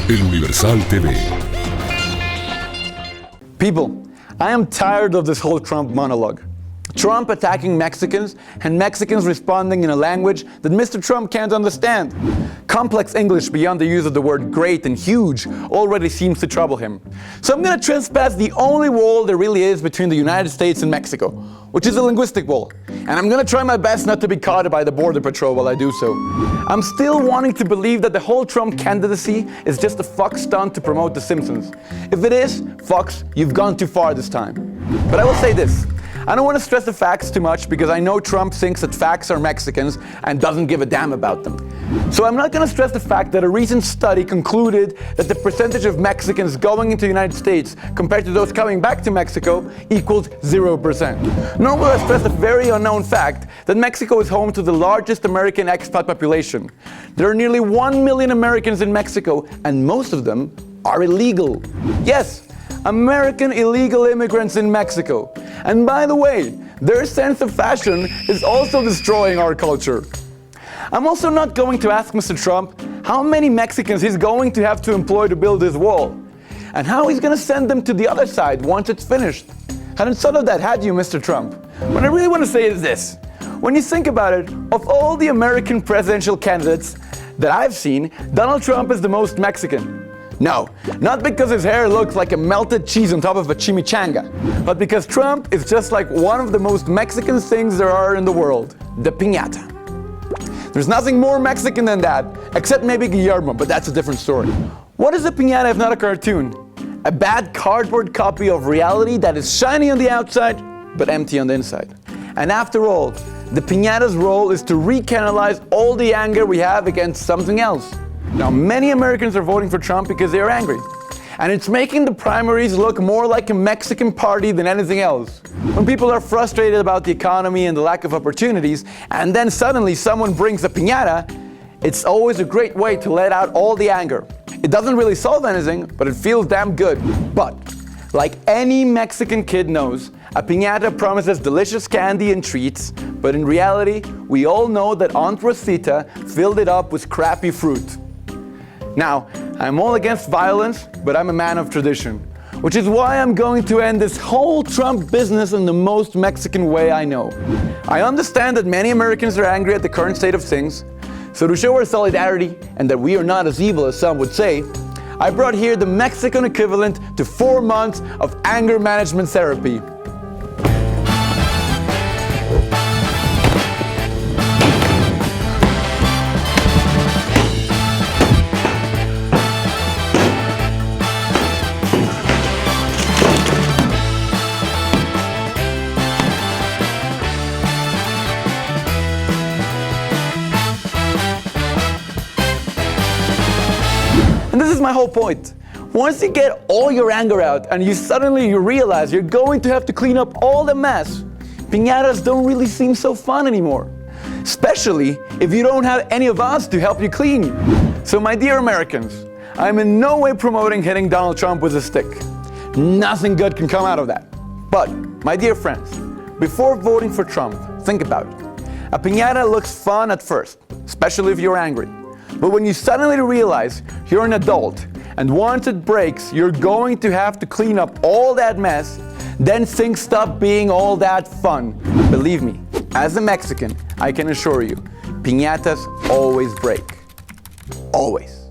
El Universal TV. People, I am tired of this whole Trump monologue. Trump attacking Mexicans and Mexicans responding in a language that Mr. Trump can't understand. Complex English beyond the use of the word great and huge already seems to trouble him. So I'm going to trespass the only wall there really is between the United States and Mexico, which is a linguistic wall. And I'm going to try my best not to be caught by the Border Patrol while I do so. I'm still wanting to believe that the whole Trump candidacy is just a Fox stunt to promote The Simpsons. If it is, Fox, you've gone too far this time. But I will say this. I don't want to stress the facts too much because I know Trump thinks that facts are Mexicans and doesn't give a damn about them. So I'm not going to stress the fact that a recent study concluded that the percentage of Mexicans going into the United States compared to those coming back to Mexico equals 0%. Nor will I stress the very unknown fact that Mexico is home to the largest American expat population. There are nearly 1 million Americans in Mexico, and most of them are illegal. Yes, American illegal immigrants in Mexico. And by the way, their sense of fashion is also destroying our culture. I'm also not going to ask Mr. Trump how many Mexicans he's going to have to employ to build this wall, and how he's going to send them to the other side once it's finished. Hadn't thought of that, had you, Mr. Trump? What I really want to say is this. When you think about it, of all the American presidential candidates that I've seen, Donald Trump is the most Mexican. No, not because his hair looks like a melted cheese on top of a chimichanga, but because Trump is just like one of the most Mexican things there are in the world, the piñata. There's nothing more Mexican than that, except maybe Guillermo, but that's a different story. What is a piñata if not a cartoon? A bad cardboard copy of reality that is shiny on the outside, but empty on the inside. And after all, the piñata's role is to recanalize all the anger we have against something else. Now, many Americans are voting for Trump because they are angry. And it's making the primaries look more like a Mexican party than anything else. When people are frustrated about the economy and the lack of opportunities, and then suddenly someone brings a piñata, it's always a great way to let out all the anger. It doesn't really solve anything, but it feels damn good. But, like any Mexican kid knows, a piñata promises delicious candy and treats, but in reality, we all know that Aunt Rosita filled it up with crappy fruit. Now, I'm all against violence, but I'm a man of tradition, which is why I'm going to end this whole Trump business in the most Mexican way I know. I understand that many Americans are angry at the current state of things, so to show our solidarity and that we are not as evil as some would say, I brought here the Mexican equivalent to 4 months of anger management therapy. And this is my whole point. Once you get all your anger out and you realize you're going to have to clean up all the mess, piñatas don't really seem so fun anymore. Especially if you don't have any of us to help you clean. So my dear Americans, I'm in no way promoting hitting Donald Trump with a stick. Nothing good can come out of that. But, my dear friends, before voting for Trump, think about it. A piñata looks fun at first, especially if you're angry. But when you suddenly realize you're an adult, and once it breaks, you're going to have to clean up all that mess, then things stop being all that fun. Believe me, as a Mexican, I can assure you, piñatas always break. Always.